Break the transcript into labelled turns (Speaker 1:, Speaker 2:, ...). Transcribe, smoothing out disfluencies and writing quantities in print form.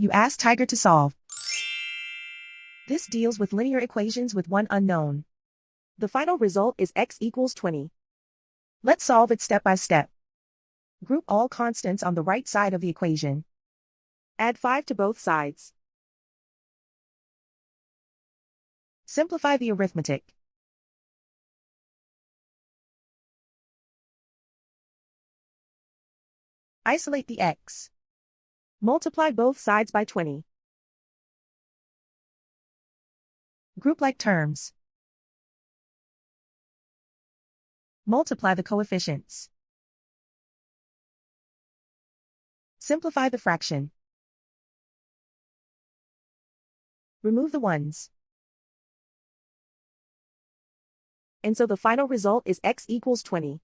Speaker 1: You ask Tiger to solve. This deals with linear equations with one unknown. The final result is x equals 20. Let's solve it step by step. Group all constants on the right side of the equation. Add 5 to both sides. Simplify the arithmetic. Isolate the x. Multiply both sides by 20. Group like terms. Multiply the coefficients. Simplify the fraction. Remove the ones. And so the final result is x equals 20.